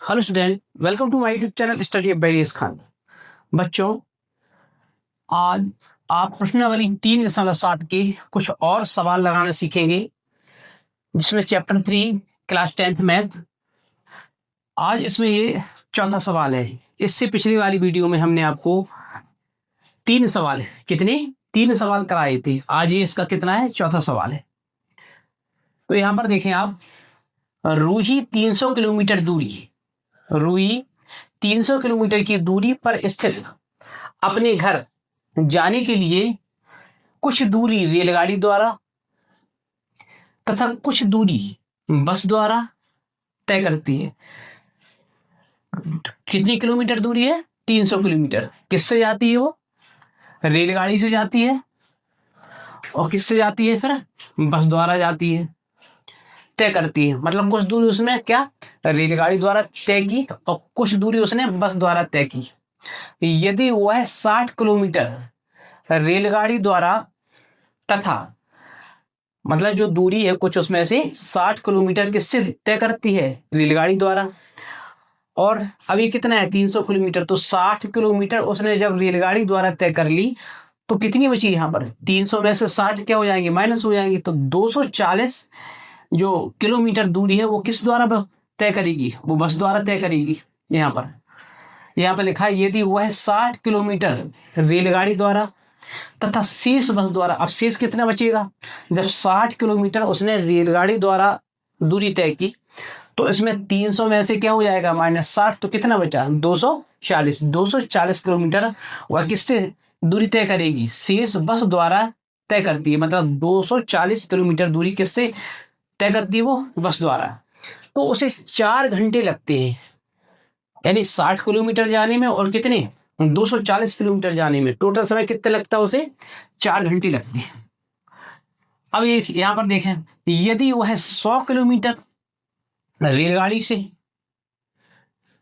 Hello student, welcome to my YouTube channel study by Khan. बच्चों, आज आप प्रश्नावली 3.7 के कुछ और सवाल लगाना सीखेंगे, जिसमें चैप्टर 3 क्लास 10th मैथ। आज इसमें ये चौथा सवाल है। इससे पिछली वाली वीडियो में हमने आपको 3 सवाल, कितने 3 सवाल कराए थे। आज ये इसका कितना है, चौथा सवाल है। तो यहाँ पर देखें आप, रूही 300 किलोमीटर दूरी, रूही 300 किलोमीटर की दूरी पर स्थित अपने घर जाने के लिए कुछ दूरी रेलगाड़ी द्वारा तथा कुछ दूरी बस द्वारा तय करती है। कितनी किलोमीटर दूरी है? 300 किलोमीटर। किससे जाती है वो? रेलगाड़ी से जाती है। और किससे जाती है फिर? बस द्वारा जाती है, तय करती है। मतलब कुछ दूरी उसने क्या, रेलगाड़ी द्वारा तय की, और कुछ दूरी उसने बस द्वारा तय की। यदि वह 60 किलोमीटर रेलगाड़ी द्वारा तथा, मतलब जो दूरी है कुछ उसमें से 60 किलोमीटर किससे तय करती है? रेलगाड़ी द्वारा। और अभी कितना है? 300 किलोमीटर। तो 60 किलोमीटर उसने जब रेलगाड़ी द्वारा तय कर ली, तो कितनी बची यहाँ पर? 300 में से 60 क्या हो जाएंगे? माइनस हो जाएंगे। तो 240 जो किलोमीटर दूरी है वो किस द्वारा तय करेगी? वो बस द्वारा तय करेगी। यहाँ पर लिखा है, यदि वह 60 किलोमीटर रेलगाड़ी द्वारा तथा शेष बस द्वारा। अब शेष कितना बचेगा? जब 60 किलोमीटर उसने रेलगाड़ी द्वारा दूरी तय की, तो इसमें 300 में से क्या हो जाएगा? -60। तो कितना बचा? 240। 240 किलोमीटर वह किससे दूरी तय करेगी? शेष बस द्वारा तय करती है। मतलब 240 किलोमीटर दूरी किससे तय करती है? वो बस द्वारा। तो उसे 4 घंटे लगते हैं। यानी 60 किलोमीटर जाने में और कितने, 240 किलोमीटर जाने में टोटल समय कितना लगता है उसे? 4 घंटे लगते हैं। अब ये यहां पर देखें, यदि वह 100 किलोमीटर रेलगाड़ी से,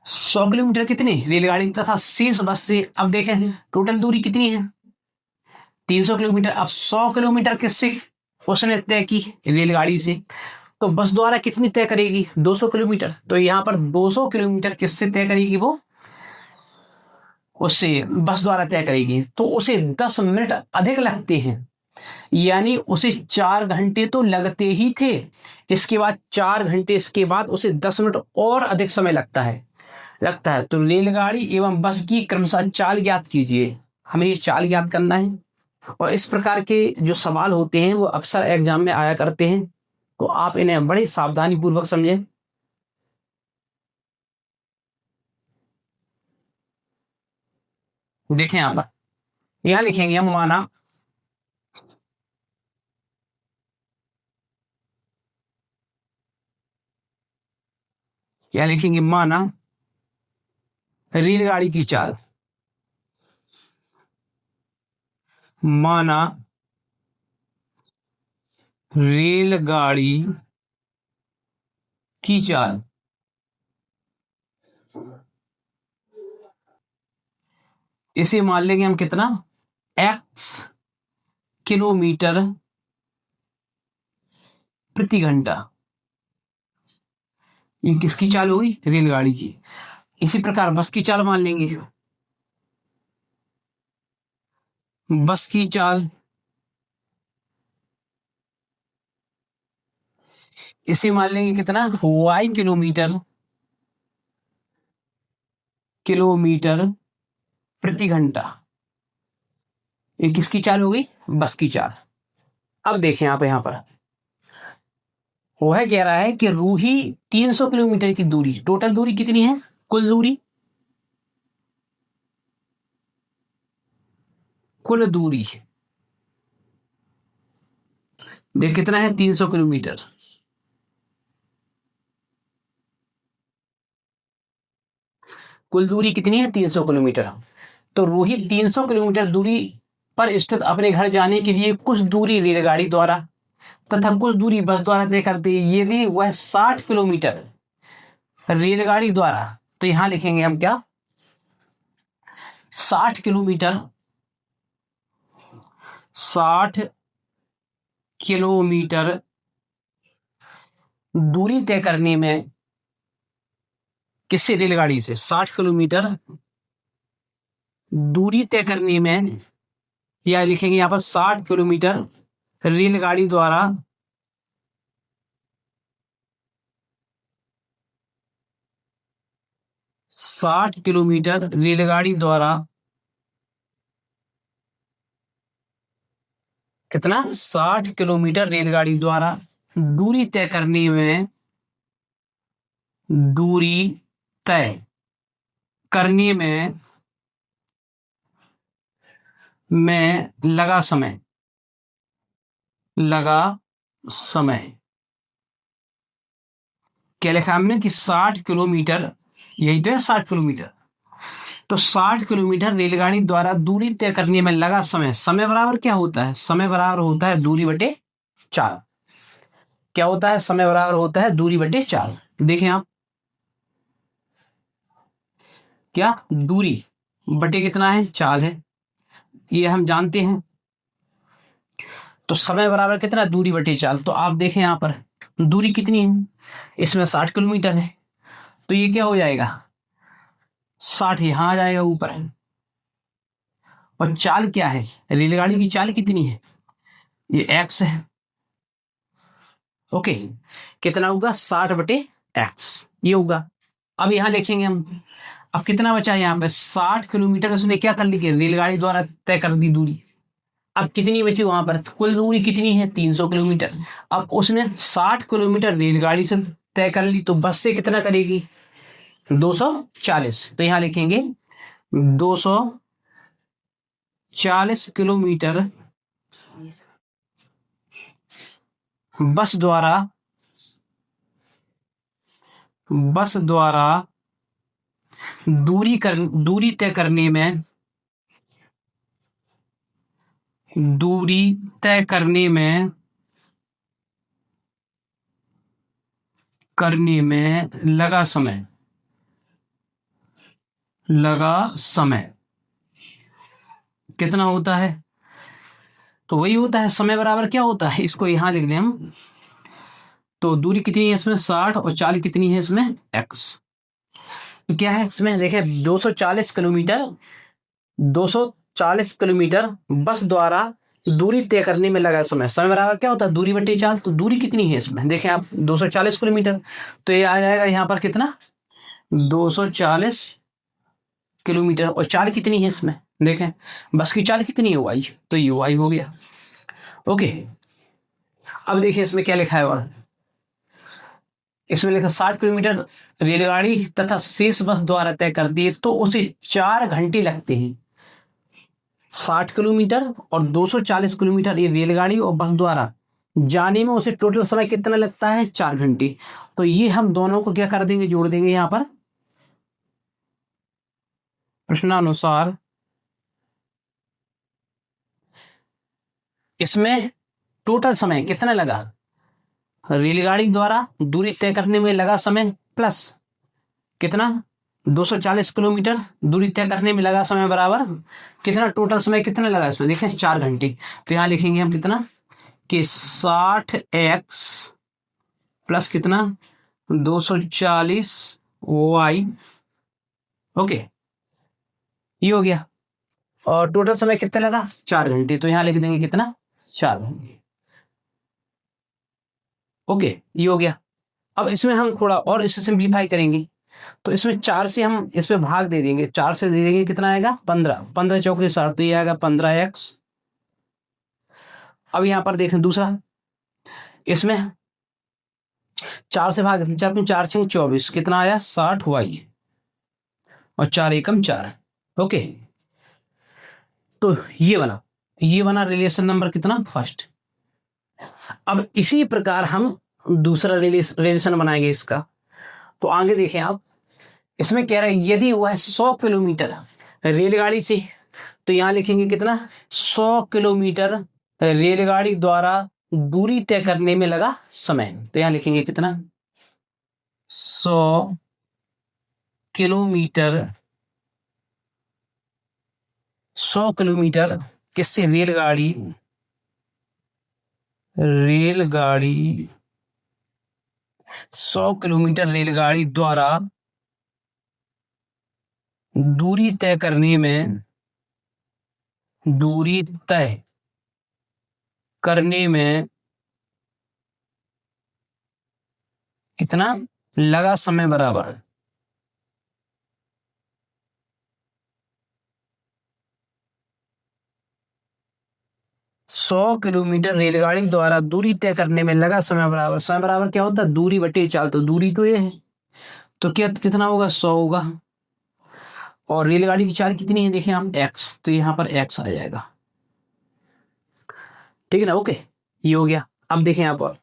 100 किलोमीटर कितने रेलगाड़ी तथा शेष बस से, अब देखें टोटल दूरी कितनी है? 300 किलोमीटर। अब 100 किलोमीटर किससे उसने तय की? रेलगाड़ी से। तो बस द्वारा कितनी तय करेगी? 200 किलोमीटर। तो यहाँ पर 200 किलोमीटर किससे तय करेगी? वो उससे बस द्वारा तय करेगी। तो उसे 10 मिनट अधिक लगते हैं। यानी उसे 4 घंटे तो लगते ही थे, इसके बाद 4 घंटे, इसके बाद उसे 10 मिनट और अधिक समय लगता है। तो रेलगाड़ी एवं बस की क्रमशः चाल ज्ञात कीजिए। हमें ये चाल ज्ञात करना है। और इस प्रकार के जो सवाल होते हैं वो अक्सर एग्जाम में आया करते हैं, तो आप इन्हें बड़े सावधानी पूर्वक समझें। देखें आप, यहां लिखेंगे हम, माना क्या लिखेंगे? माना रेलगाड़ी की चाल, माना रेलगाड़ी की चाल। इसे मान लेंगे हम कितना? x किलोमीटर प्रति घंटा। ये किसकी चाल होगी? रेलगाड़ी की। इसी प्रकार बस की चाल मान लेंगे। बस की चाल, इसे मान लेंगे कितना? y किलोमीटर किलोमीटर प्रति घंटा। ये किसकी चाल हो गई? बस की चाल। अब देखें आप, यहां पर वह कह रहा है कि रूही 300 किलोमीटर की दूरी, टोटल दूरी कितनी है? कुल दूरी, कुल दूरी देख कितना है? 300 किलोमीटर। कुल दूरी कितनी है? 300 किलोमीटर। तो रूही 300 किलोमीटर दूरी पर स्थित अपने घर जाने के लिए कुछ दूरी रेलगाड़ी द्वारा तथा कुछ दूरी बस द्वारा तय करती है। यदि वह 60 किलोमीटर रेलगाड़ी द्वारा, तो यहां लिखेंगे हम क्या? 60 किलोमीटर, 60 किलोमीटर दूरी तय करने में किससे? रेलगाड़ी से। 60 किलोमीटर दूरी तय करने में, या लिखेंगे यहाँ पर 60 किलोमीटर रेलगाड़ी द्वारा कितना? 60 किलोमीटर रेलगाड़ी द्वारा दूरी तय करने में, दूरी तय करने में लगा समय, क्या लिखा हमने कि 60 किलोमीटर, यही तो है 60 किलोमीटर। तो 60 किलोमीटर रेलगाड़ी द्वारा दूरी तय करने में लगा समय, समय बराबर क्या होता है? समय बराबर होता है दूरी बटे 4। क्या होता है? समय बराबर होता है दूरी बटे 4। देखें आप, क्या दूरी बटे कितना है? 4 है, ये हम जानते हैं। तो समय बराबर कितना? दूरी बटे 4। तो आप देखें यहाँ पर दूरी कितनी है, इसमें 60 किलोमीटर है, तो ये क्या हो जाएगा? 60 यहां आ जाएगा ऊपर। और चाल क्या है? रेलगाड़ी की चाल कितनी है? ये x है। ओके, कितना होगा? 60 बटे x, ये होगा। अब यहां लिखेंगे हम, अब कितना बचा है यहाँ पे? 60 किलोमीटर उसने क्या कर ली? रेलगाड़ी द्वारा तय कर दी दूरी। अब कितनी बची वहां पर? कुल दूरी कितनी है? 300 किलोमीटर। अब उसने 60 किलोमीटर रेलगाड़ी से तय कर ली, तो बस से कितना करेगी? 240। तो यहां लिखेंगे 240 किलोमीटर बस द्वारा दूरी तय करने में, लगा समय कितना होता है? तो वही होता है, समय बराबर क्या होता है? इसको यहां लिख दें हम। तो दूरी कितनी है इसमें? 60, और चाल कितनी है इसमें? x। तो क्या है इसमें? देखें 240 किलोमीटर बस द्वारा दूरी तय करने में लगा समय, समय बराबर क्या होता है? दूरी बटे 4। तो दूरी कितनी है इसमें? देखें आप 240 किलोमीटर, तो ये आ जाएगा यहाँ पर कितना? 240 किलोमीटर। और चाल कितनी है इसमें? देखें बस की चाल कितनी है? y, तो ये y हो गया। ओके, अब देखिए इसमें क्या लिखा है, और इसमें लिखा 60 किलोमीटर रेलगाड़ी तथा शेष बस द्वारा तय कर दिए तो उसे 4 घंटे लगते हैं। 60 किलोमीटर और 240 किलोमीटर ये रेलगाड़ी और बस द्वारा जाने में उसे टोटल समय कितना लगता है? 4 घंटे। तो ये हम दोनों को क्या कर देंगे? जोड़ देंगे यहां पर प्रश्नानुसार। इसमें टोटल समय कितना लगा? रेलगाड़ी द्वारा दूरी तय करने में लगा समय प्लस कितना? 240 किलोमीटर दूरी तय करने में लगा समय बराबर कितना? टोटल समय कितना लगा इसमें? देखें 4 घंटे। तो यहां लिखेंगे हम कितना कि 60x प्लस कितना? 240y। ओके, ये हो गया। और टोटल समय कितना लगा? 4 घंटे। तो यहां लिख देंगे कितना? 4 घंटे। ओके, ये हो गया। अब इसमें हम थोड़ा और इसे सिंप्लीफाई करेंगे, तो इसमें 4 से हम इस पे भाग दे देंगे। 4 से दे देंगे कितना आएगा? 15। 15 चौक 60, तो ये आएगा 15x। अब यहां पर देखें दूसरा, इसमें 4 से भाग, 4 4 6 24, कितना आया? 60y, और 4 एकम 4। ओके, तो ये बना रिलेशन नंबर कितना? फर्स्ट। अब इसी प्रकार हम दूसरा रिलेशन बनाएंगे इसका। तो आगे देखें आप, इसमें कह रहा है यदि वह 100 किलोमीटर रेलगाड़ी से, तो यहां लिखेंगे कितना? 100 किलोमीटर रेलगाड़ी द्वारा दूरी तय करने में लगा समय। तो यहां लिखेंगे कितना? 100 किलोमीटर, 100 किलोमीटर किससे? रेलगाड़ी 100 किलोमीटर रेलगाड़ी द्वारा दूरी तय करने में, दूरी तय करने में कितना लगा समय बराबर। सौ किलोमीटर रेलगाड़ी द्वारा दूरी तय करने में लगा समय बराबर। समय बराबर क्या होता है? दूरी बटे चाल। तो दूरी तो ये है, तो क्या कितना होगा? 100 होगा। और रेलगाड़ी की चाल कितनी है देखें हम, x, तो यहाँ पर x आ जाएगा। ठीक है ना? ओके, ये हो गया। अब देखें यहाँ पर,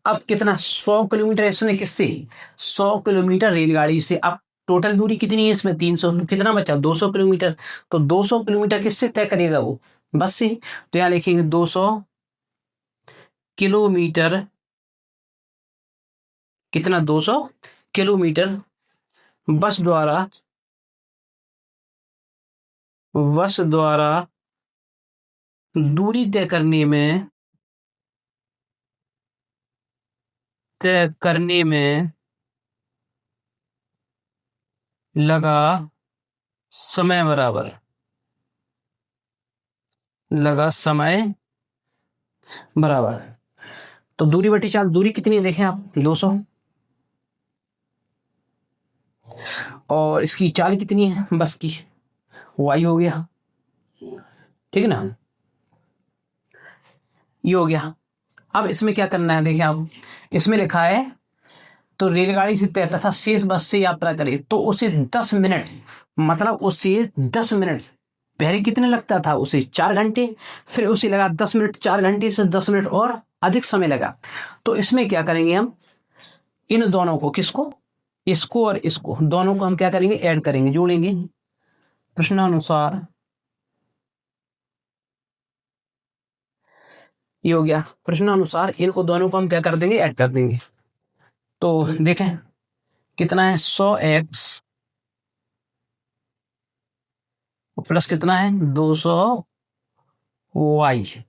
अब कितना? 100 किलोमीटर इसने किससे? 100 किलोमीटर रेलगाड़ी से। अब टोटल दूरी कितनी है इसमें? 300। तो कितना बचा? 200 किलोमीटर। तो 200 किलोमीटर किससे तय करेगा वो? बस से। तो यहाँ लिखेंगे 200 किलोमीटर, कितना? 200 किलोमीटर बस द्वारा, बस द्वारा दूरी तय करने में, तय करने में लगा समय बराबर, लगा समय बराबर। तो दूरी बटी चाल, दूरी कितनी है देखें आप? 200। और इसकी चाल कितनी है बस की? y हो गया। ठीक है ना? ये हो गया। अब इसमें क्या करना है देखिए आप, इसमें लिखा है तो रेलगाड़ी से तय तथा शेष बस से यात्रा करे तो उसे 10 मिनट, मतलब उसे 10 मिनट पहले कितने लगता था? उसे 4 घंटे, फिर उसे लगा 10 मिनट, 4 घंटे से 10 मिनट और अधिक समय लगा। तो इसमें क्या करेंगे हम, इन दोनों को, किसको? इसको और इसको, दोनों को हम क्या करेंगे? ऐड करेंगे, जोड़ेंगे। प्रश्नानुसार, ये हो गया। प्रश्नानुसार इनको दोनों को हम क्या कर देंगे? ऐड कर देंगे। तो देखें कितना है? 100x प्लस कितना है? 200y।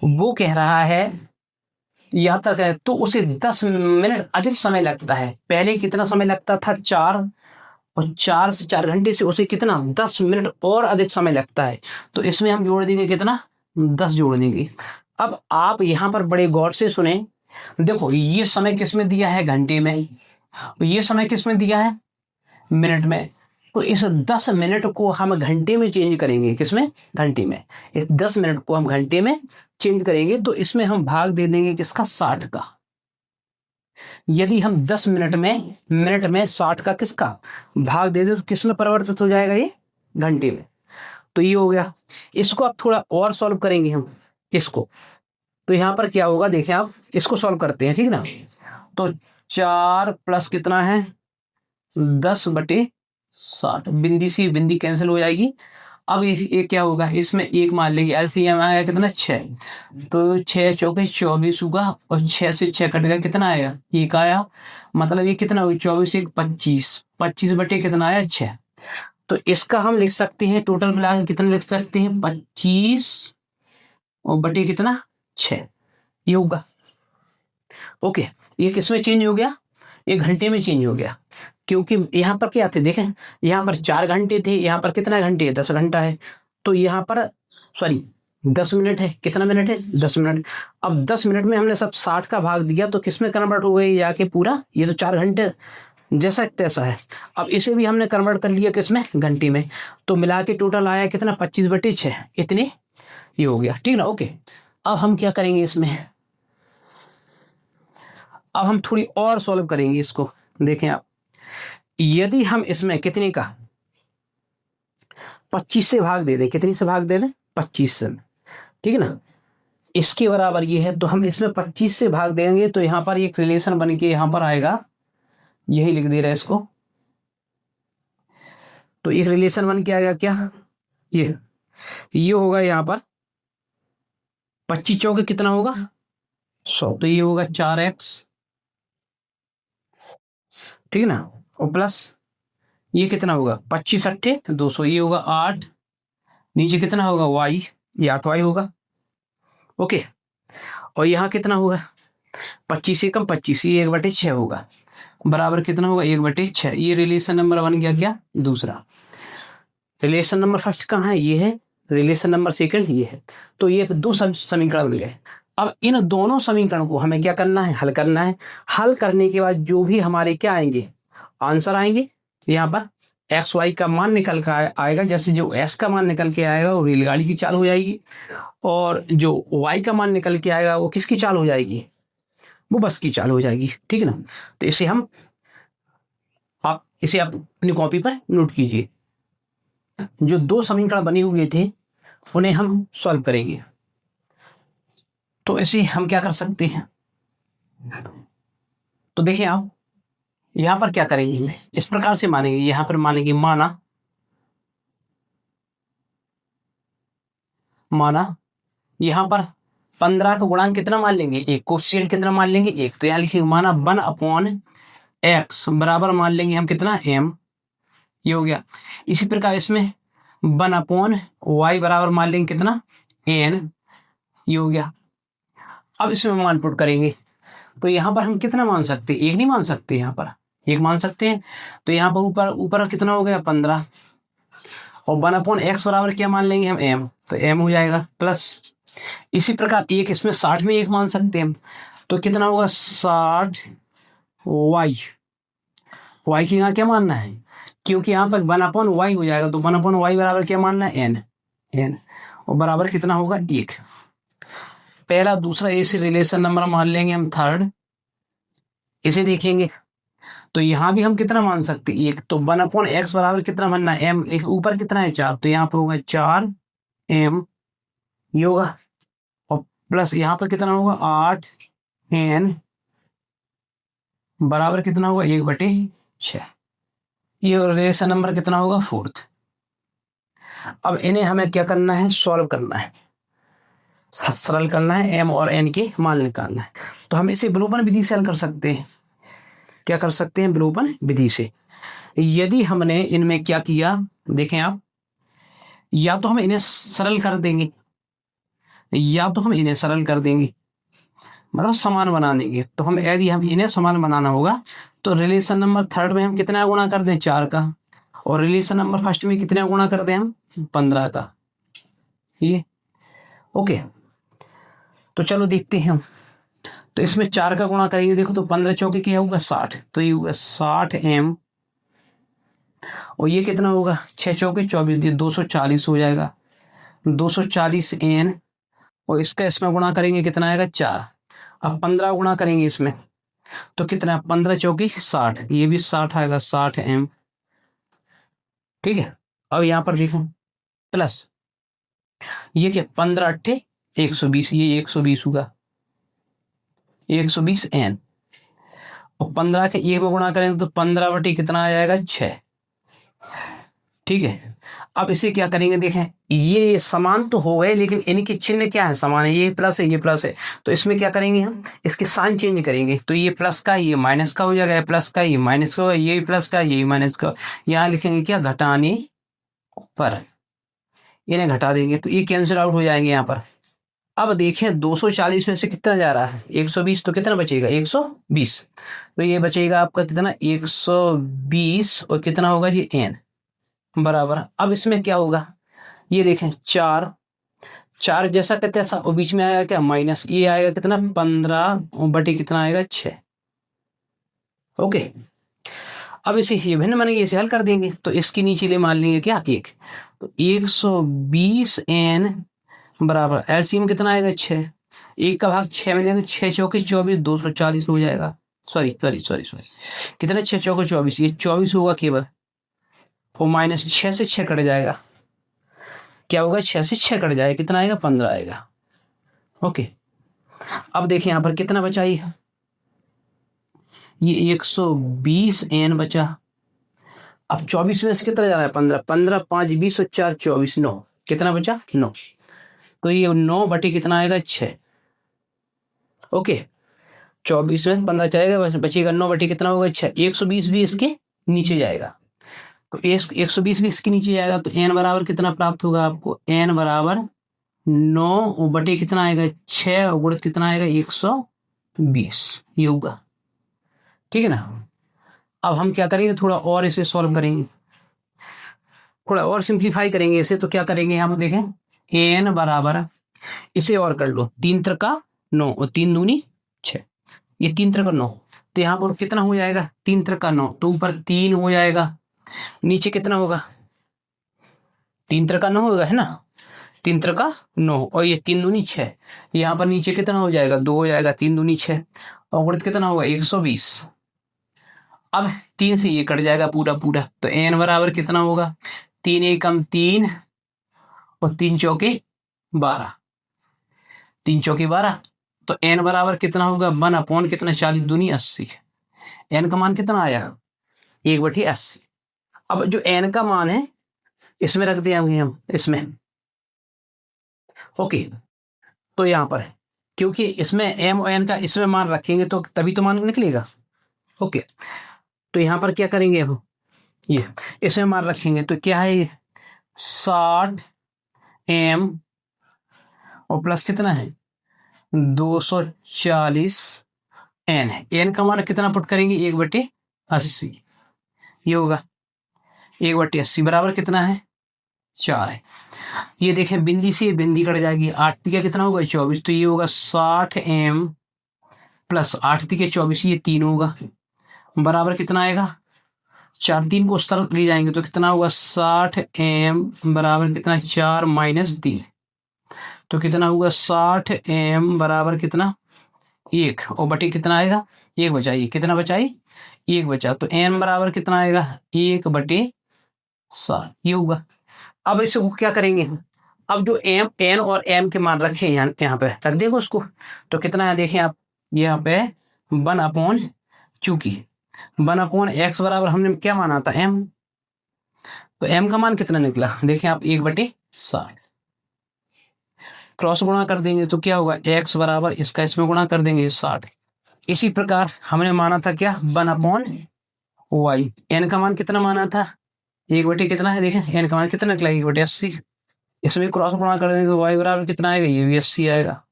वो कह रहा है यात्रा करे तो उसे 10 मिनट अधिक समय लगता है। पहले कितना समय लगता था? 4, और 4 से 4 घंटे से उसे कितना? 10 मिनट और अधिक समय लगता है। तो इसमें हम जोड़ देंगे कितना? 10 जोड़ देंगे। अब आप यहां पर बड़े गौर से सुने। देखो ये समय किसमें दिया है? घंटे में। ये समय किसमें दिया है? मिनट में। तो इस 10 मिनट को हम घंटे में चेंज करेंगे। किसमें? घंटे में। इस 10 मिनट को हम घंटे में चेंज करेंगे तो इसमें हम भाग दे देंगे किसका? 60 का। यदि हम 10 मिनट में 60 का किसका भाग दे दे तो किस में परिवर्तित हो जाएगा? ये घंटे में। तो ये हो गया। इसको अब थोड़ा और सॉल्व करेंगे हम इसको। तो यहां पर क्या होगा देखें आप, इसको सॉल्व करते हैं। ठीक ना? तो 4 प्लस कितना है? 10/60। बिंदी सी बिंदी कैंसिल हो जाएगी। अब ये क्या होगा? इसमें एक मान लेंगे, एलसीएम आएगा कितना? 6। तो 6 चौके 24 होगा, और 6 से 6 कट गया, कितना आएगा? 1 आया। मतलब ये कितना होगा? 24 1 25, 25 बटे कितना आया? 6। तो इसका हम लिख सकते हैं टोटल मिलाकर कितना लिख सकते हैं? 25 और बटे कितना? 6। ये होगा। ओके, ये किसमें चेंज हो गया? ये घंटे में चेंज हो गया। क्योंकि यहाँ पर क्या थे देखें, यहाँ पर 4 घंटे थे, यहाँ पर कितना घंटे? 10 घंटा है। तो यहाँ पर सॉरी 10 मिनट है। कितना मिनट है? 10 मिनट। अब 10 मिनट में हमने सब 60 का भाग दिया तो किस में कन्वर्ट हो गई जाके पूरा? ये तो 4 घंटे जैसा तैसा है। अब इसे भी हमने कन्वर्ट कर लिया किसमें? घंटे में। तो मिला के टोटल आया कितना? 25/6। इतने ये हो गया। ठीक ना? ओके, अब हम क्या करेंगे इसमें, अब हम थोड़ी और सॉल्व करेंगे इसको। देखें आप, यदि हम इसमें कितने का 25 से भाग दे दें, कितनी से भाग दे दें? 25 से। ठीक है ना? इसके बराबर ये है, तो हम इसमें 25 से भाग देंगे तो यहां पर एक रिलेशन बन के यहां पर आएगा। यही लिख दे रहा है इसको। तो एक रिलेशन बन के आएगा क्या? ये होगा यहां पर 25 चौके कितना होगा? 100। तो ये होगा 4x। ठीक है ना? और प्लस ये कितना होगा? 25 अट्ठे 200। ये होगा 8। नीचे कितना होगा? y। ये 8y होगा। ओके, और यहाँ कितना होगा? 25 से कम 25, ये 1/6 होगा। बराबर कितना होगा 1/6। ये रिलेशन नंबर 1 गया क्या दूसरा। रिलेशन नंबर फर्स्ट कहाँ है, ये है। रिलेशन नंबर सेकंड ये है। तो ये दो समीकरण मिल गए। अब इन दोनों समीकरण को हमें क्या करना है, हल करना है। हल करने के बाद जो भी हमारे क्या आएंगे, आंसर आएंगे। यहाँ पर एक्स वाई का मान निकल कर आएगा। जैसे जो एस का मान निकल के आएगा वो रेलगाड़ी की चाल हो जाएगी, और जो वाई का मान निकल के आएगा वो किसकी चाल हो जाएगी, वो बस की चाल हो जाएगी। ठीक है ना। तो इसे आप अपनी कॉपी पर नोट कीजिए। जो दो समीकरण बने हुए थे उन्हें हम सॉल्व करेंगे। तो ऐसे हम क्या कर सकते हैं, तो देखिए आप यहां पर क्या करेंगे, इस प्रकार से मानेंगे। यहां पर मानेंगे माना यहां पर 15 का गुणांक कितना मान लेंगे, एक। कोफिशिएंट कितना मान लेंगे, एक। तो यहां लिखेंगे माना 1/x बराबर मान लेंगे हम कितना, m। ये हो गया। इसी प्रकार इसमें 1/y बराबर मान लेंगे कितना, n। ये हो गया। अब इसमें मान पुट करेंगे। तो यहां पर हम कितना मान सकते हैं, एक नहीं मान सकते, यहां पर एक मान सकते हैं। तो यहां पर ऊपर ऊपर कितना हो गया 15, और 1/x बराबर क्या मान लेंगे हम, m। तो m हो जाएगा प्लस। इसी प्रकार एक इसमें 60 में एक मान सकते हैं। तो कितना होगा 60y। y की यहाँ क्या मानना है, क्योंकि यहाँ पर 1/y हो जाएगा। तो 1/y बराबर क्या मानना है, n। और बराबर कितना होगा 1। पहला दूसरा ऐसे रिलेशन नंबर मान लेंगे हम थर्ड। इसे देखेंगे तो यहां भी हम कितना मान सकते हैं, 1। तो 1/x बराबर कितना मानना है, m। ऊपर कितना है 4, तो यहाँ पे होगा 4m ये होगा। और प्लस यहाँ पर कितना होगा 8n बराबर कितना होगा 1/6। ये रिलेशन नंबर कितना होगा, फोर्थ। अब इन्हें हमें क्या करना है, सॉल्व करना है, सरल करना है, m और n के मान निकालना है। तो हम इसे विलोपन विधि से हल कर सकते हैं। क्या कर सकते हैं, विलोपन विधि से। यदि हमने इनमें क्या किया, देखें आप, या तो हम इन्हें सरल कर देंगे, मतलब समान बना देंगे। तो हम यदि हम इन्हें समान बनाना होगा तो रिलेशन नंबर थर्ड में हम कितना गुणा कर दें, 4 का। और रिलेशन नंबर फर्स्ट में कितना गुणा कर दें हम, 15 का। ये ओके। तो चलो देखते हैं हम। तो इसमें 4 का गुणा करेंगे, देखो तो 15 चौके क्या होगा 60। तो ये होगा 60m। और ये कितना होगा 6 चौके 24, 240 हो जाएगा, 240n। और इसका इसमें गुणा करेंगे कितना आएगा 4। अब 15 गुणा करेंगे इसमें तो कितना, 15 चौकी 60, ये भी 60 आएगा, 60m। ठीक है। अब यहां पर देखो प्लस ये क्या, 15 अट्ठे 120, ये 120 होगा, 120n। और 15 के एक में गुणा करेंगे तो 15 बटे कितना आ जाएगा 6। ठीक है। अब इसे क्या करेंगे, देखें ये समान तो हो गए लेकिन इनके चिन्ह क्या है, समान है। ये प्लस है, ये प्लस है। तो इसमें क्या करेंगे हम, इसके साइन चेंज करेंगे। तो ये प्लस का ये माइनस का हो जाएगा, प्लस का ये माइनस का होगा, ये प्लस का ये माइनस का। यहाँ लिखेंगे क्या, घटाने पर। इन्हें घटा देंगे तो ये कैंसिल आउट हो जाएंगे यहाँ पर। अब देखें 240 में से कितना जा रहा है, 120। तो कितना बचेगा 120। तो ये बचेगा आपका कितना 120, और कितना होगा ये n बराबर। अब इसमें क्या होगा, ये देखें 4 जैसा का तैसा, और बीच में आएगा क्या माइनस, ये आएगा कितना 15 बटे कितना आएगा 6। ओके। अब इसे ये भिन्न बनेंगे, इसे हल कर देंगे। तो इसके नीचे ले मान लेंगे क्या 1। तो 120n बराबर एलसीएम कितना आएगा 6। 1 का भाग 6 में लेंगे, 6 चौके 24, 240 हो जाएगा। सॉरी कितना 6 चौके 24, ये 24 होगा केवल। और माइनस 6 से 6 कट जाएगा, क्या होगा 6 से 6 कट जाएगा, कितना आएगा 15 आएगा। ओके। अब देखिए यहां पर कितना बचा, ये 120n बचा। अब 24 में से कितना जा रहा है 15, 15 5 20 और 4 24, 9। कितना बचा 9। तो ये 9 बटे कितना आएगा 6। ओके। 24 में 15 जाएगा, बचेगा 9 बटे कितना होगा 6। 120 भी इसके नीचे जाएगा, तो 120 भी इसके नीचे जाएगा। तो n बराबर कितना प्राप्त होगा आपको, n बराबर 9 बटे कितना आएगा 6, और गुणित कितना आएगा 120। ये होगा। ठीक है ना। अब हम क्या करेंगे, थोड़ा और इसे सॉल्व करेंगे, थोड़ा और सिंप्लीफाई करेंगे इसे। तो क्या करेंगे, हम देखें एन बराबर, इसे और कर लो, 3 त्रिका 9 और 3 दूनी 6, ये 3 त्रिका 9, तो यहाँ पर कितना हो जाएगा, 3 त्रिका 9, तो ऊपर 3 हो जाएगा, नीचे कितना होगा, 3 त्रिका 9 होगा, है ना, 3 त्रिका 9 और ये 3 दूनी 6, यहाँ पर नीचे कितना हो जाएगा, 2 हो जाएगा, 3 दूनी 6 और गुणित कितना होगा 120। अब 3 से ये कट जाएगा पूरा पूरा, तो एन बराबर कितना होगा, 3 एकम 3 और 3 चौके 12, 3 चौके 12, तो एन बराबर कितना होगा, 1 कितना 40 दूनी 80, एन का मान कितना आया 1/80। अब जो एन का मान है इसमें रख दिया हम इसमें, ओके, तो यहां पर है, क्योंकि इसमें एम और एन का इसमें मान रखेंगे तो तभी तो मान निकलेगा, ओके। तो यहां पर क्या करेंगे, अब ये इसमें मान रखेंगे तो क्या है, 60 एम और प्लस कितना है 240 एन है, एन का मान कितना पुट करेंगे 1/80, ये होगा 1/80 बराबर कितना है 4 है। ये देखें बिंदी से बिंदी कट जाएगी, 8 तिया कितना होगा 24, तो ये होगा 60 एम प्लस 8 तिके 24, ये 3 होगा, बराबर कितना आएगा 4, 3 को उस तरफ ले जाएंगे तो कितना होगा 60 एम बराबर कितना 4 माइनस 3, तो कितना होगा 60 एम बराबर कितना 1 और बटे कितना आएगा 1 बचाइए, कितना बचाई 1 बचा, तो एन बराबर कितना आएगा 1/7, ये होगा। अब इसे क्या करेंगे, अब जो एम एन और एम के मान रखे यहाँ पे रख देगा उसको, तो कितना है देखें आप, यहाँ पे 1/, चूंकि 1/x बराबर हमने क्या माना था एम, तो एम का मान कितना निकला देखें आप 1/60, क्रॉस गुणा कर देंगे तो क्या होगा x बराबर इसका इसमें गुणा कर देंगे 60। इसी प्रकार हमने माना था क्या 1/y, एन का मान कितना माना था 1/, कितना है देखें एन का मान कितना निकला 1/80, इसमें क्रॉस गुणा कर देंगे तो y बराबर कितना आएगा, ये भी 80 आएगा।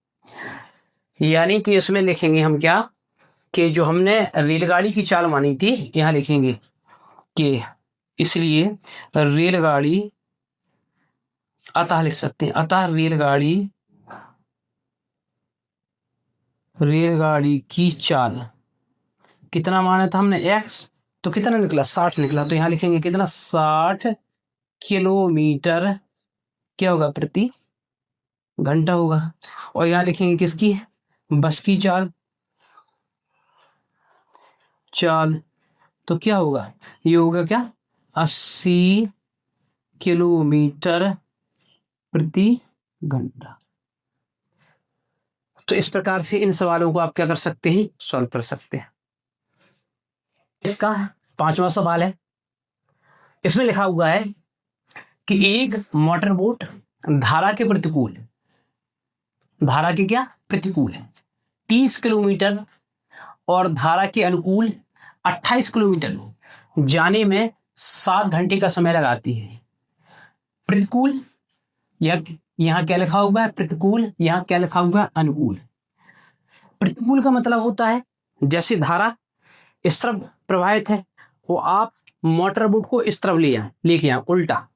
यानी कि इसमें लिखेंगे हम क्या, कि जो हमने रेलगाड़ी की चाल मानी थी यहाँ लिखेंगे कि इसलिए रेलगाड़ी, अतः लिख सकते हैं, अतः रेलगाड़ी की चाल कितना माना था हमने x, तो कितना निकला 60 निकला, तो यहाँ लिखेंगे कितना 60 किलोमीटर क्या होगा प्रति घंटा होगा, और यहाँ लिखेंगे किसकी, बस की चाल, तो क्या होगा, ये होगा क्या 80 किलोमीटर प्रति घंटा। तो इस प्रकार से इन सवालों को आप क्या कर सकते हैं, सॉल्व कर सकते हैं। इसका 5वां सवाल है, इसमें लिखा हुआ है कि एक मोटर बोट धारा के प्रतिकूल, धारा के क्या प्रतिकूल है 30 किलोमीटर और धारा के अनुकूल 28 किलोमीटर जाने में 7 घंटे का समय लगाती है। प्रतिकूल, यहाँ क्या लिखा हुआ है प्रतिकूल, यहाँ क्या लिखा हुआ है अनुकूल। प्रतिकूल का मतलब होता है जैसे धारा इस तरफ प्रवाहित है, वो आप मोटर बोट को इस तरफ लेके आए उल्टा,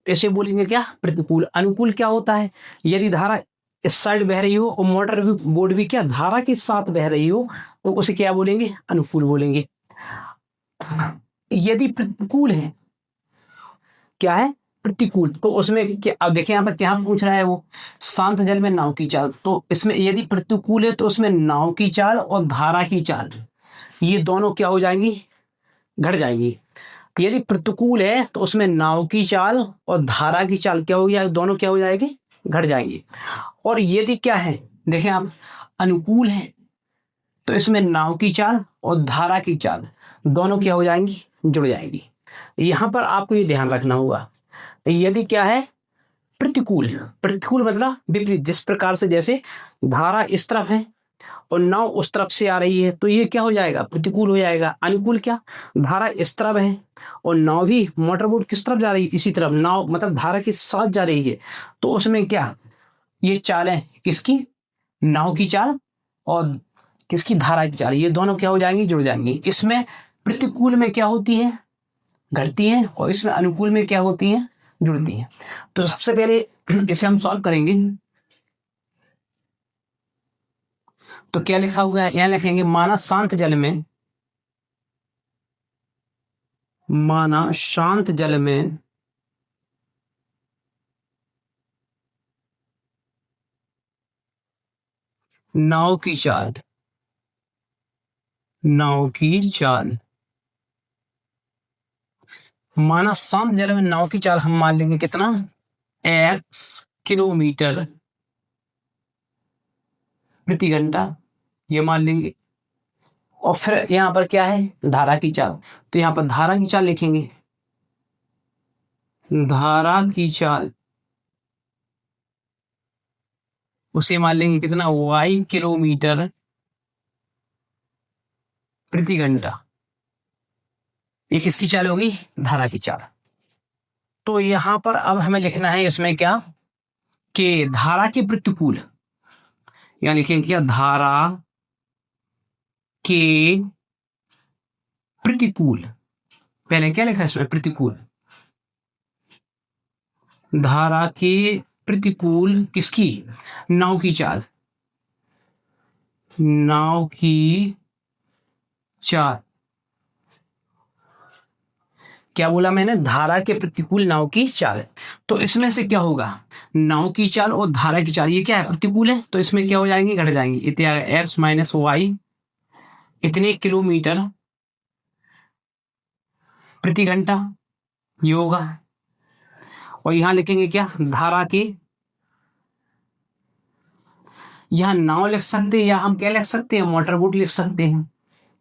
ऐसे बोलेंगे क्या प्रतिकूल। अनुकूल क्या होता है, यदि धारा इस साइड बह रही हो और मोटर बोट भी क्या धारा के साथ बह रही हो तो उसे क्या बोलेंगे, अनुकूल बोलेंगे। यदि प्रतिकूल है, क्या है प्रतिकूल, तो उसमें क्या, अब देखिए यहाँ पर क्या पूछ रहा है वो, शांत जल में नाव की चाल, तो इसमें यदि प्रतिकूल है तो उसमें नाव की चाल और धारा की चाल ये दोनों क्या हो जाएंगी, घट जाएंगी। यदि प्रतिकूल है तो उसमें नाव की चाल और धारा की चाल क्या हो गया, दोनों क्या हो जाएगी, घट जाएंगी। और यदि क्या है देखें आप अनुकूल है तो इसमें नाव की चाल और धारा की चाल दोनों क्या हो जाएंगी, जुड़ जाएंगी। यहां पर आपको ये ध्यान रखना होगा, यदि क्या है प्रतिकूल, प्रतिकूल मतलब विपरीत, जिस प्रकार से जैसे धारा इस तरफ है और नाव उस तरफ से आ रही है तो ये क्या हो जाएगा, प्रतिकूल हो जाएगा। अनुकूल क्या, धारा इस तरफ है और नाव भी मोटर बोट किस तरफ जा रही है, इसी तरफ, नाव मतलब धारा के साथ जा रही है, तो उसमें क्या ये चाल है किसकी, नाव की चाल और किसकी, धारा की चाल, ये दोनों क्या हो जाएंगी, जुड़ जाएंगी। इसमें प्रतिकूल में क्या होती है, घटती हैं, और इसमें अनुकूल में क्या होती हैं, जुड़ती हैं। तो सबसे पहले इसे हम सॉल्व करेंगे। तो क्या लिखा हुआ है, यहां लिखेंगे माना शांत जल में, माना शांत जल में नाव की चाल, नाव की चाल, माना शांत जल में नाव की चाल हम मान लेंगे कितना, x किलोमीटर प्रति घंटा, ये मान लेंगे। और फिर यहां पर क्या है, धारा की चाल, तो यहां पर धारा की चाल लिखेंगे, धारा की चाल उसे मान लेंगे कितना, y किलोमीटर प्रति घंटा। ये किसकी चाल होगी, धारा की चाल। तो यहां पर अब हमें लिखना है इसमें क्या, कि धारा के प्रतिकूल, यानी लिखेंगे क्या, धारा के प्रतिकूल, पहले क्या लिखा है इसमें, प्रतिकूल, धारा के प्रतिकूल किसकी, नाव की चाल, नाव की चाल, क्या बोला मैंने, धारा के प्रतिकूल नाव की चाल। तो इसमें से क्या होगा, नाव की चाल और धारा की चाल, ये क्या है, प्रतिकूल है, तो इसमें क्या हो जाएंगे, घट जाएंगे, इतने एक्स माइनस वाई इतने किलोमीटर प्रति घंटा, ये होगा। और यहां लिखेंगे क्या, धारा की, यहां नाव लिख सकते हैं, या हम क्या लिख सकते हैं, मोटर बोट लिख सकते हैं।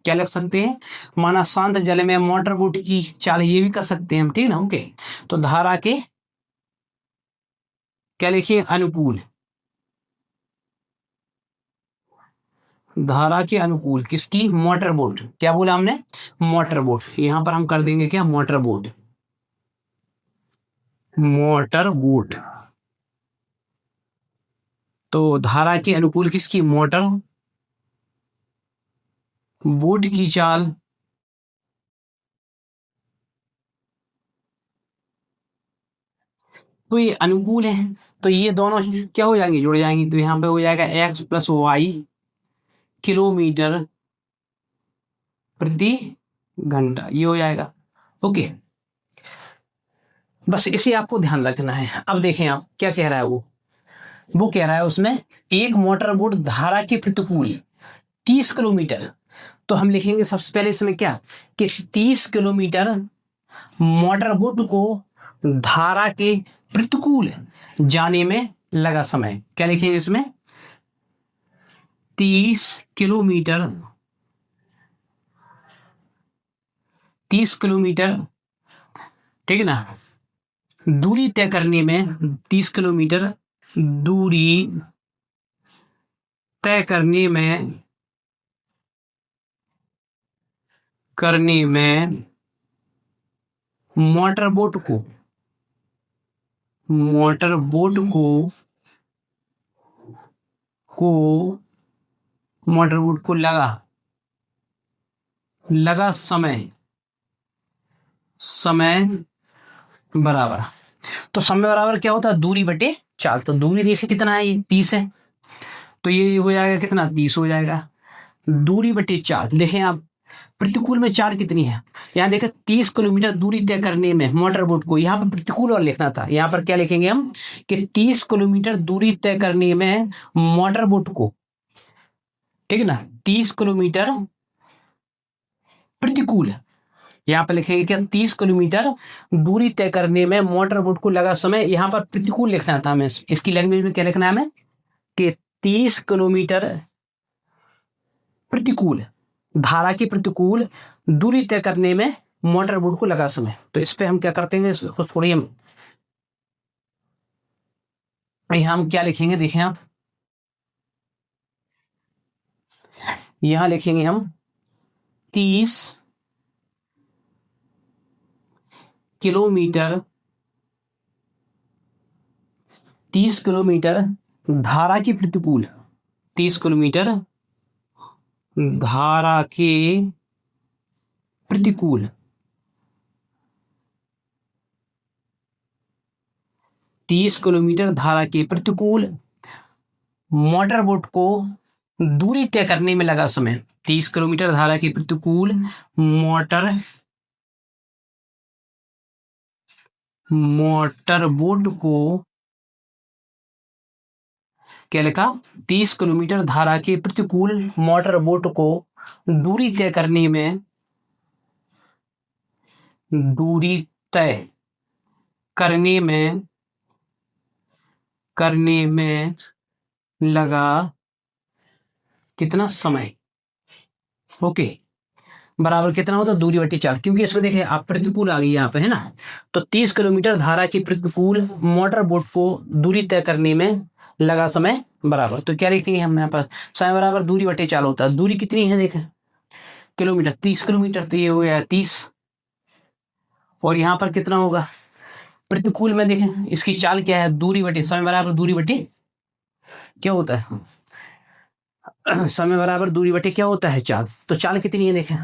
क्या लिख सकते हैं, माना शांत जल में मोटर बोट की चाल, ये भी कर सकते हैं हम, ठीक ना, ओके। तो धारा के क्या लिखिए, अनुकूल, धारा के अनुकूल किसकी, मोटर बोट, क्या बोला हमने, मोटर बोट, यहां पर हम कर देंगे क्या, मोटर बोट, मोटर बोट। तो धारा के अनुकूल किसकी, मोटर बोट की चाल तो ये अनुकूल है, तो ये दोनों क्या हो जाएंगे, जुड़ जाएंगे। तो यहां पे हो जाएगा x प्लस वाई किलोमीटर प्रति घंटा, ये हो जाएगा, ओके। बस इसे आपको ध्यान रखना है। अब देखें आप क्या कह रहा है, वो कह रहा है उसमें, एक मोटर बोट धारा के प्रतिकूल 30 किलोमीटर, तो हम लिखेंगे सबसे पहले इसमें क्या, कि 30 किलोमीटर मोटर बोट को धारा के प्रतिकूल जाने में लगा समय। क्या लिखेंगे इसमें, 30 किलोमीटर, 30 किलोमीटर, ठीक है ना, दूरी तय करने में, 30 किलोमीटर दूरी तय करने में मोटर बोट को लगा समय बराबर। तो समय बराबर क्या होता है, दूरी बटे चाल। तो दूरी देखिए कितना है, ये 30 है, तो ये हो जाएगा कितना, 30 हो जाएगा, दूरी बटे चाल। देखें आप प्रतिकूल में चाल कितनी है, यहाँ देखें 30 किलोमीटर दूरी तय करने में मोटर बोट को, यहाँ पर प्रतिकूल और लिखना था, यहाँ पर क्या लिखेंगे हम, कि 30 किलोमीटर दूरी तय करने में मोटर बोट को, ठीक है ना, 30 किलोमीटर प्रतिकूल, यहाँ पर लिखेंगे क्या, 30 किलोमीटर दूरी तय करने में मोटर बोट को लगा समय, यहाँ पर प्रतिकूल लिखना था हमें, इसकी लैंग्वेज में क्या लिखना है हमें, कि 30 किलोमीटर प्रतिकूल, धारा के प्रतिकूल दूरी तय करने में मोटर बोट को लगा समय। तो इस पे हम क्या करते हैं, थोड़ी हम यहाँ हम क्या लिखेंगे, देखें आप, यहां लिखेंगे हम 30 किलोमीटर, 30 किलोमीटर धारा के प्रतिकूल, 30 किलोमीटर धारा के प्रतिकूल 30 किलोमीटर धारा के प्रतिकूल मोटर बोट को दूरी तय करने में लगा समय। 30 किलोमीटर धारा के प्रतिकूल मोटर बोट को क्या लिखा? 30 किलोमीटर धारा के प्रतिकूल मोटर बोट को दूरी तय करने में लगा कितना समय? ओके, बराबर कितना होता? दूरी बटे 4, क्योंकि इसमें देखिए आप प्रतिकूल आ गई यहाँ पे, है ना। तो 30 किलोमीटर धारा के प्रतिकूल मोटर बोट को दूरी तय करने में लगा समय बराबर, तो क्या लिखेंगे हम यहाँ पर? समय बराबर दूरी बटे 4 होता है। दूरी कितनी है देखें? किलोमीटर, 30 किलोमीटर, तो ये हो गया 30। और यहाँ पर कितना होगा प्रतिकूल में? देखें इसकी चाल क्या है? दूरी बटे समय बराबर दूरी बटे क्या होता है? समय बराबर दूरी बटे क्या होता है? चाल। तो चाल कितनी है देखें?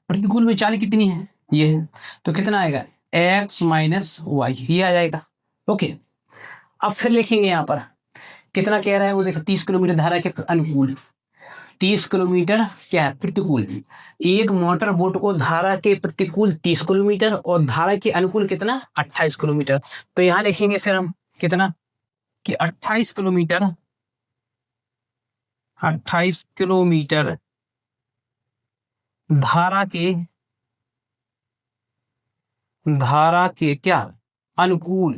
प्रतिकूल में चाल कितनी है? ये है, तो कितना आएगा? x माइनस वाई, ये आ जाएगा। ओके, अब फिर लिखेंगे यहाँ पर कितना कह रहा है वो देखो। 30 किलोमीटर धारा के अनुकूल, 30 किलोमीटर क्या है? प्रतिकूल। एक मोटर बोट को धारा के प्रतिकूल 30 किलोमीटर और धारा के अनुकूल कितना? 28 किलोमीटर। तो यहां लिखेंगे फिर हम कितना कि 28 किलोमीटर धारा के क्या? अनुकूल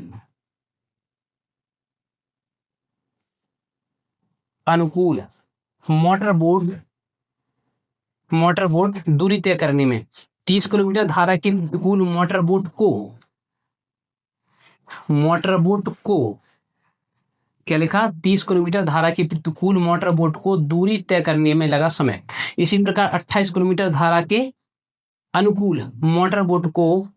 मोटर बोट दूरी तय करने में 30 किलोमीटर धारा के अनुकूल मोटर बोट को क्या लिखा? 30 किलोमीटर धारा के प्रतिकूल मोटर बोट को दूरी तय करने में लगा समय। इसी प्रकार 28 किलोमीटर धारा के अनुकूल मोटर बोट को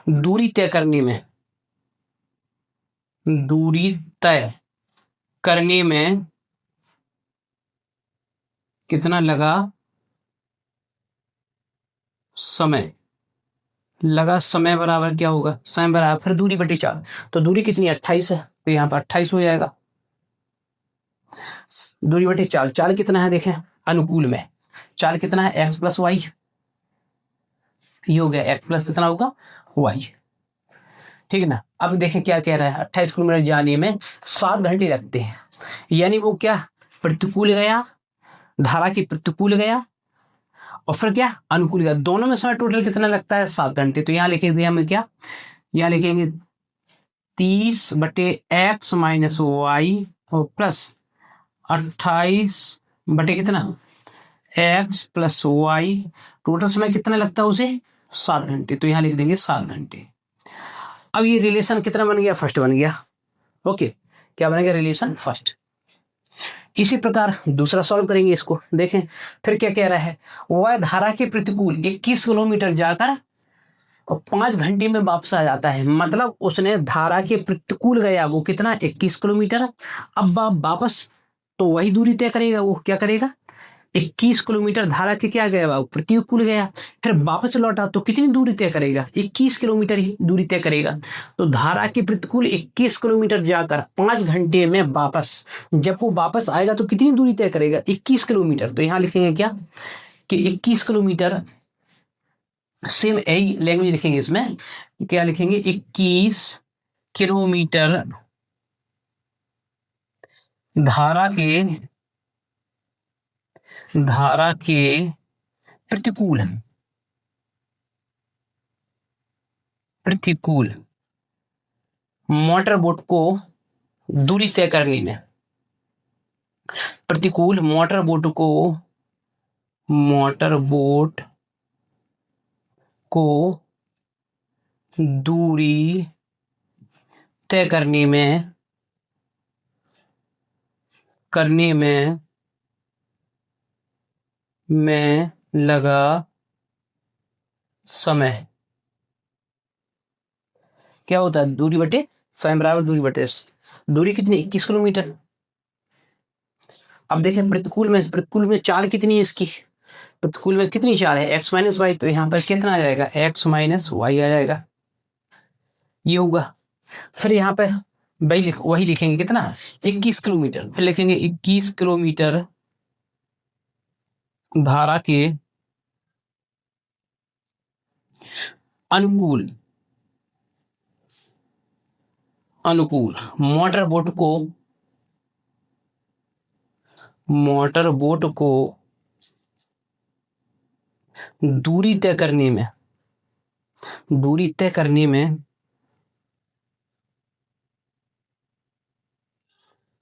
दूरी तय करने में कितना लगा समय? लगा समय बराबर क्या होगा? समय बराबर फिर दूरी बटे 4, तो दूरी कितनी? 28 है, तो यहाँ पर 28 हो जाएगा। दूरी बटे 4, चाल कितना है देखें? अनुकूल में चाल कितना है? x प्लस वाई, ये हो गया x प्लस कितना होगा? y, ठीक है ना। अब देखें क्या कह रहा है? 28 किलोमीटर जाने में 7 घंटे लगते हैं, यानी वो क्या? प्रतिकूल गया, धारा की प्रतिकूल गया और फिर क्या? अनुकूल गया, दोनों में समय टोटल कितना लगता है? 7 घंटे। तो यहाँ लिखेंगे हमें क्या? यहाँ लिखेंगे 30 बटे x माइनस वाई और प्लस 28 बटे कितना? x प्लस वाई, टोटल समय कितना लगता है उसे? 7 घंटे। तो यहाँ लिख देंगे 7 घंटे। अब ये रिलेशन कितना बन गया? फर्स्ट बन गया। ओके, क्या बनेगा? Relation first. इसी प्रकार दूसरा सॉल्व करेंगे इसको। देखें फिर क्या कह रहा है? वह धारा के प्रतिकूल 21 किलोमीटर जाकर और 5 घंटे में वापस आ जाता है। मतलब उसने धारा के प्रतिकूल गया, वो कितना? 21 किलोमीटर। अब वापस तो वही दूरी तय करेगा। वो क्या करेगा? 21 किलोमीटर धारा के क्या गया? वो प्रतिकूल गया, फिर वापस लौटा तो कितनी दूरी तय करेगा? 21 किलोमीटर ही दूरी तय करेगा। तो धारा के प्रतिकूल 21 किलोमीटर जाकर 5 घंटे में वापस, जब वो वापस आएगा तो कितनी दूरी तय करेगा? 21 किलोमीटर। तो यहां लिखेंगे क्या कि 21 किलोमीटर, सेम यही लैंग्वेज लिखेंगे इसमें। क्या लिखेंगे? 21 किलोमीटर धारा के प्रतिकूल मोटर बोट को दूरी तय करने में, प्रतिकूल मोटर बोट को दूरी तय करने में लगा समय। क्या होता है? दूरी बटे समय बराबर दूरी बटे, दूरी कितनी? 21 किलोमीटर, अब देखें प्रतिकूल में चाल कितनी है इसकी, प्रतिकूल में कितनी चाल है, x माइनस वाई, तो यहाँ पर कितना आ जाएगा, x माइनस वाई आ जाएगा, ये होगा। फिर यहाँ पे वही लिखेंगे कितना, 21 किलोमीटर, फिर लिखेंगे 21 किलोमीटर धारा के अनुकूल मोटर बोट को दूरी तय करने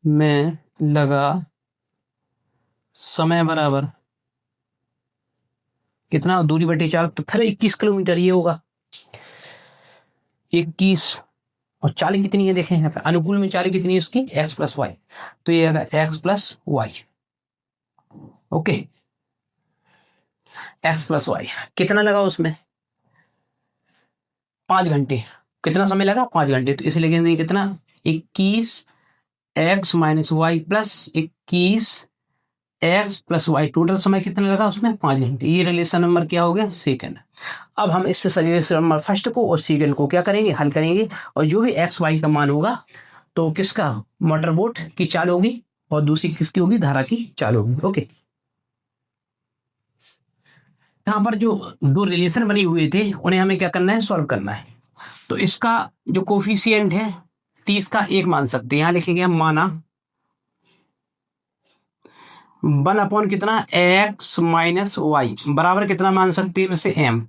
में लगा समय बराबर कितना, दूरी बटे 4, तो फिर 21 किलोमीटर ये होगा। 21 और चाल कितनी है देखें यहाँ पे, अनुकूल में चाल कितनी है उसकी, x प्लस वाई, तो ये आएगा x plus y. Okay, x plus y कितना लगा उसमें, 5 घंटे। कितना समय लगा, 5 घंटे, तो इसलिए लिखेंगे कितना, 21 x minus y plus 21 x plus y, total समय कितना लगा उसमें, 5 घंटे। ये रिलेशन नंबर क्या हो गया, सेकंड। अब हम इससे रिलेशन नंबर फर्स्ट को और सेकंड को क्या करेंगे, हल करेंगे, और जो भी x y का मान होगा तो किसका, मोटर बोट की चाल होगी, और दूसरी किसकी होगी, धारा की चाल होगी। ओके, यहाँ पर जो दो रिलेशन बने हुए थे उन्हें हमें क्या करना है, सॉल्व करना है। तो इसका जो कोफिशिएंट है 30 का 1 मान सकते हैं, यहां लिखेंगे हम माना 1 अपॉन कितना, x माइनस वाई बराबर कितना मान सकते हैं वैसे m।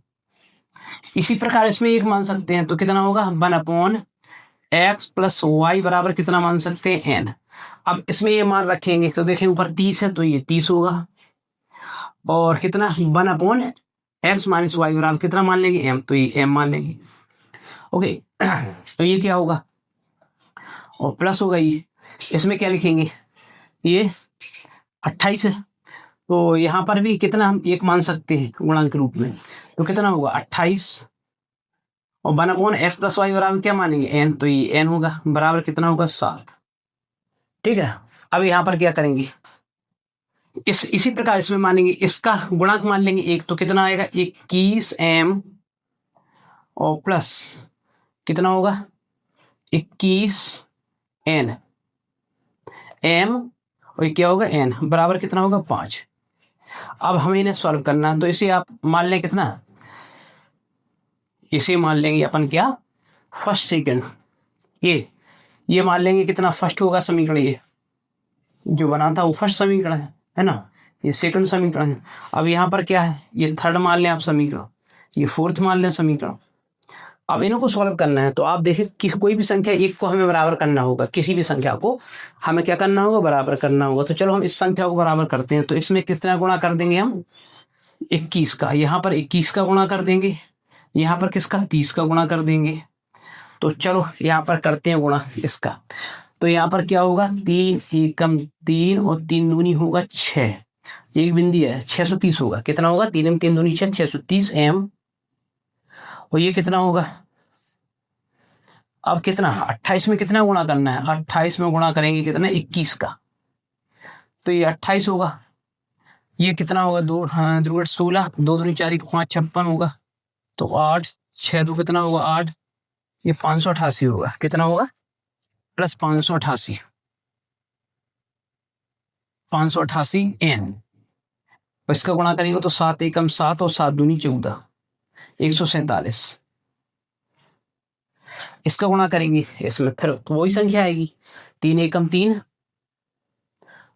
इसी प्रकार इसमें 1 मान सकते हैं, तो कितना होगा, 1 अपॉन x प्लस वाई बराबर कितना मान सकते हैं, n। अब इसमें ये मान रखेंगे तो देखें ऊपर 30 है तो ये 30 होगा, और कितना 1 अपॉन x माइनस वाई बराबर कितना मान लेंगे, m, तो ये m मान लेंगे। ओके, तो ये क्या होगा, और प्लस होगा ये, इसमें क्या लिखेंगे, ये 28 है, तो यहाँ पर भी कितना हम 1 मान सकते हैं गुणांक के रूप में, तो कितना होगा 28, और 1 अपॉन x प्लस वाई बराबर क्या मानेंगे, n, तो ये n होगा, बराबर कितना होगा 7। ठीक है, अब यहाँ पर क्या करेंगे, इसी प्रकार इसमें मानेंगे, इसका गुणांक मान लेंगे 1, तो कितना आएगा 21 m, और प्लस कितना होगा 21 n m, और क्या होगा n, बराबर कितना होगा 5। अब हमें इन्हें सॉल्व करना है, तो इसे आप मान लें कितना, इसे मान लेंगे अपन क्या, फर्स्ट सेकंड, ये मान लेंगे कितना, फर्स्ट होगा समीकरण, ये जो बना था वो फर्स्ट समीकरण है ना, ये सेकंड समीकरण है। अब यहाँ पर क्या है, ये थर्ड मान लें आप समीकरण, ये फोर्थ मान लें समीकरण। अब इनको सॉल्व करना है, तो आप देखिए कि कोई भी संख्या 1 को हमें बराबर करना होगा, किसी भी संख्या को हमें क्या करना होगा, बराबर करना होगा। तो चलो हम इस संख्या को बराबर करते हैं, तो इसमें किस तरह गुणा कर देंगे हम, 21 का, यहाँ पर 21 का गुणा कर देंगे, यहाँ पर किसका, 30 का गुणा कर देंगे। तो चलो यहाँ पर करते हैं गुणा इसका, तो यहाँ पर क्या होगा, 3 एकम 3 और 3 दूनी होगा 6, एक बिंदी है 630 होगा, कितना होगा 3 3 दूनी 6, 630 m, और ये कितना होगा, अब कितना 28 में कितना गुणा करना है, 28 में गुणा करेंगे कितना 21 का, तो ये 28 होगा, ये कितना होगा 2 16, 2 दूनी 4 5 56 होगा, तो 8 6 2 कितना होगा 8, ये 588 होगा, कितना होगा प्लस 588 n, इसका गुणा करेंगे तो 7 एकम 7 और 7 दूनी 14, 147। इसका गुणा करेंगे इसमें फिर तो वही संख्या आएगी, 3 एकम 3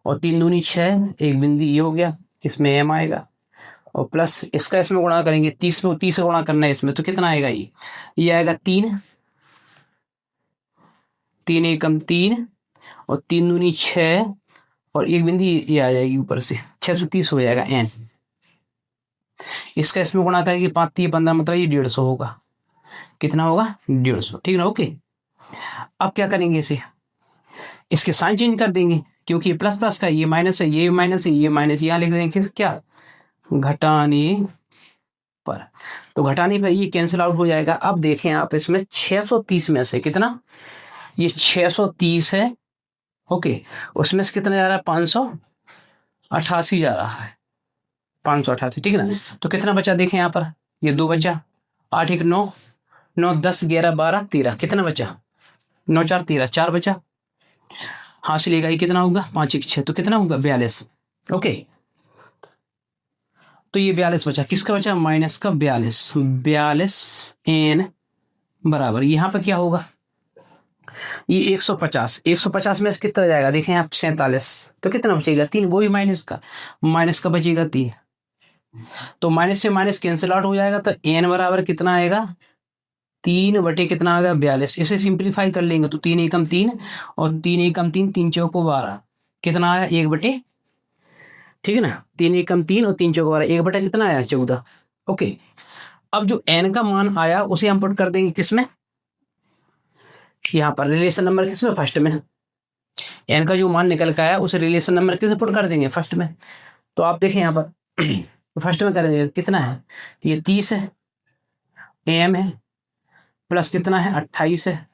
और 3 दूनी 6, एक बिंदी ये हो गया, इसमें m आएगा, और प्लस इसका इसमें गुणा करेंगे 30 में, 30 से गुणा करना है इसमें, तो कितना आएगा, ये आएगा 3 एकम 3 और 3 दूनी 6, और एक बिंदी ये आ जाएगी ऊपर से, 630 हो जाएगा n। इसका इसमें गुणा करेंगे 5 3 15, मतलब ये 150 होगा, कितना होगा 150, ठीक ना। ओके, अब क्या करेंगे, इसे इसके साइन चेंज कर देंगे, क्योंकि प्लस प्लस का ये माइनस है, ये माइनस है, ये माइनस, यहाँ लिख देंगे क्या, घटाने पर, तो घटाने पर ये कैंसिल आउट हो जाएगा। अब देखें आप इसमें 630 में से कितना, ये 630 है, ओके, उसमें से कितना जा रहा है 500, 88 जा रहा है, 588, ठीक है ना। तो कितना बचा देखें यहाँ पर, ये 2 बचा, 8 1 9, 9 10 11 12 13, कितना बचा, 9 4 13, 4 बचा। हासिल ये कितना होगा, 5 1 6, तो कितना होगा 42। ओके, तो ये 42 बचा, किसका बचा, माइनस का 42, 42 n बराबर, यहाँ पर क्या होगा, ये 150, 150 में से कितना जाएगा देखें आप, 47, तो कितना बचेगा 3, वो भी माइनस का बचेगा 3, तो माइनस से माइनस कैंसिल आउट हो जाएगा, तो n बराबर कितना आएगा, 3 बटे कितना आएगा 42। इसे सिंप्लीफाई कर लेंगे तो 3 एकम 3 और 3 एकम 3, 3 चौको 12, कितना आया 1 बटे, ठीक है ना, 3 एकम 3 और 3 चौको 12, 1 बटे कितना आया 14। ओके, अब जो n का मान आया उसे हम पुट कर देंगे किसमें, यहाँ पर रिलेशन नंबर किसमें, फर्स्ट में। n का जो मान निकल के आया उसे रिलेशन नंबर किसमें पुट कर देंगे, फर्स्ट में। तो आप देखें यहाँ पर फर्स्ट में करेंगे, कितना है, ये 30 है, am है, प्लस कितना है 28 है,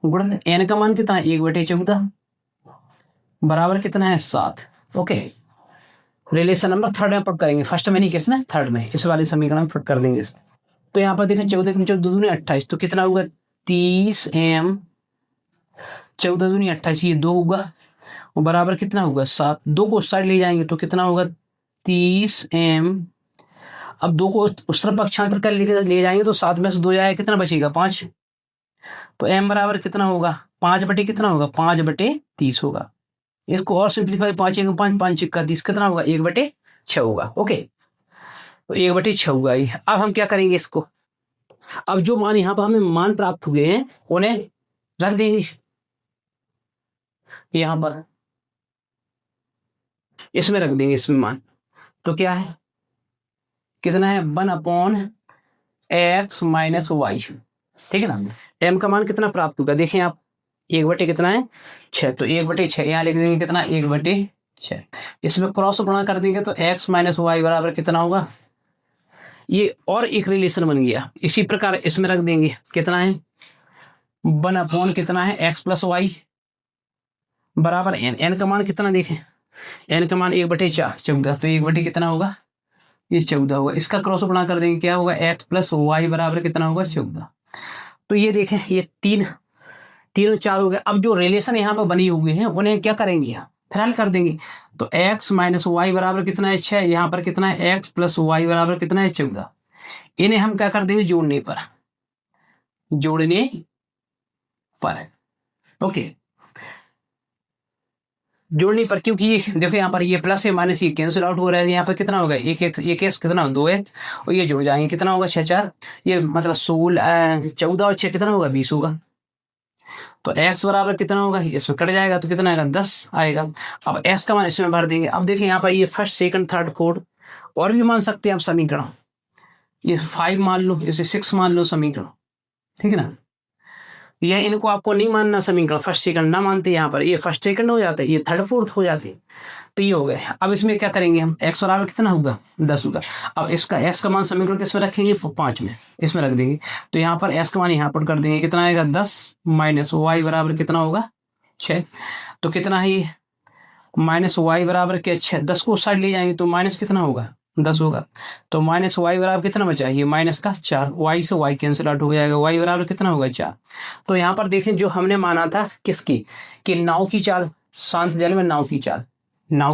गुणन n का मान कितना है 1 बटे 14 बराबर कितना है 7। ओके, रिलेशन नंबर थर्ड में पुट करेंगे, फर्स्ट में नहीं, किसमें, थर्ड में, इस वाले समीकरण में पुट कर देंगे इसमें। तो यहाँ पर देखें 14 के 14 दूनी 28, तो कितना होगा 30 m, 14 दूनी 28, ये 2 होगा, वो बराबर कितना होगा 7, 2 को उस साइड ले जाएंगे तो कितना होगा 30 m, अब 2 को उस तरफ पक्षांतर कर ले जाएंगे तो 7 में से 2 जाएगा, कितना बचेगा 5, तो m बराबर कितना होगा 5 बटे कितना होगा 5 बटे 30 होगा। इसको और सिंप्लीफाई, 5 1 5, 5 1 30, कितना होगा 1 बटे 6 होगा। ओके, तो 1 बटे 6 हुआ। अब हम क्या करेंगे इसको, अब जो मान यहाँ पर हमें मान प्राप्त हुए हैं उन्हें रख देंगे यहाँ पर, इसमें रख देंगे, इसमें मान, तो क्या है, कितना है 1/x माइनस वाई, ठीक है ना। m का मान कितना प्राप्त होगा देखें आप, 1 बटे कितना है 6, तो 1 बटे 6 यहाँ लिख देंगे, कितना 1 बटे 6, इसमें क्रॉस गुणा कर देंगे तो x माइनस वाई बराबर कितना होगा, ये और एक रिलेशन बन गया। इसी प्रकार इसमें रख देंगे, कितना है 1 कितना है x प्लस वाई बराबर n का मान कितना देखें, n का मान 1 बटे 4 14, तो 1 बटे कितना होगा, ये 14 होगा। इसका क्रॉस गुणा कर देंगे, क्या होगा x प्लस वाई बराबर कितना होगा 14। तो ये देखें, ये 3 और 4 हो गए। अब जो रिलेशन यहाँ पर बनी हुई है उन्हें क्या करेंगे, फिर हल कर देंगे, तो x माइनस वाई बराबर कितना है 6, यहाँ पर कितना है x प्लस वाई बराबर कितना है 14। इन्हें हम क्या कर देंगे, जोड़ने पर ओके, जोड़ने पर, क्योंकि ये देखो यहाँ पर ये प्लस है माइनस ये कैंसिल आउट हो रहा है, यहाँ पर कितना होगा 1 x कितना 2x, और ये जुड़ जाएंगे, कितना होगा 6 4, ये मतलब 16 14 और 6 कितना होगा 20 होगा। तो x बराबर कितना होगा, इसमें कट जाएगा तो कितना आएगा 10 आएगा। अब s का मान इसमें भर देंगे। अब देखिए यहाँ पर ये फर्स्ट सेकंड थर्ड फोर्थ और भी मान सकते हैं आप समीकरण, ये 5 मान लो, इसे 6 मान लो समीकरण, ठीक है ना। यह इनको आपको नहीं मानना समीकरण, फर्स्ट सेकंड ना मानते, यहाँ पर ये फर्स्ट सेकंड हो जाता है, ये थर्ड फोर्थ हो जाते, तो ये हो गए। अब इसमें क्या करेंगे हम, x बराबर कितना होगा 10 होगा। अब इसका s का मान समीकरण किसमें रखेंगे 5 में, इसमें रख देंगे, तो यहाँ पर s का मान यहाँ पर कर देंगे, कितना आएगा 10 माइनस वाई बराबर कितना होगा 6, तो कितना है ये माइनस वाई बराबर क्या 6, 10 को उस साइड ले जाएंगे तो माइनस कितना होगा 10 होगा, तो माइनस वाई बराबर कितना बचा, ये माइनस का 4, वाई से वाई कैंसिल आउट हो जाएगा, वाई बराबर कितना होगा 4। तो यहाँ पर देखें जो हमने माना था किसकी, कि नाव की चाल, शांत जल में नाव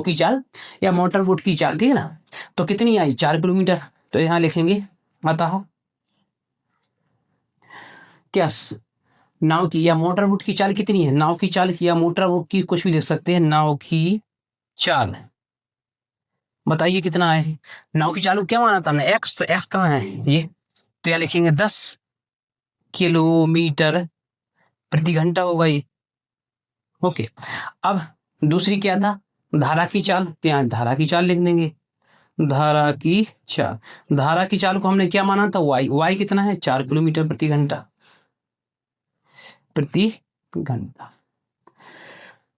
की चाल या मोटर बोट की चाल, ठीक है ना, तो कितनी आई 4 किलोमीटर। तो यहाँ लिखेंगे अतः क्या नाव की या मोटर बोट की चाल कितनी है, नाव की चाल या मोटर बोट की कुछ भी लिख सकते हैं, नाव की चाल बताइए कितना है। नाव की चाल को क्या माना था हमने x, तो x कहाँ है ये, तो यहाँ लिखेंगे 10 किलोमीटर प्रति घंटा होगा ये। ओके, अब दूसरी क्या था धारा की चाल, तो यहाँ धारा की चाल लिख देंगे, धारा की चाल को हमने क्या माना था y कितना है 4 किलोमीटर प्रति घंटा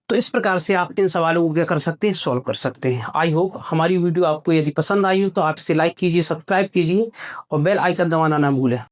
तो इस प्रकार से आप इन सवालों को क्या कर सकते हैं, सॉल्व कर सकते हैं। आई होप हमारी वीडियो आपको यदि पसंद आई हो तो आप इसे लाइक कीजिए, सब्सक्राइब कीजिए और बेल आइकन दबाना ना भूलें।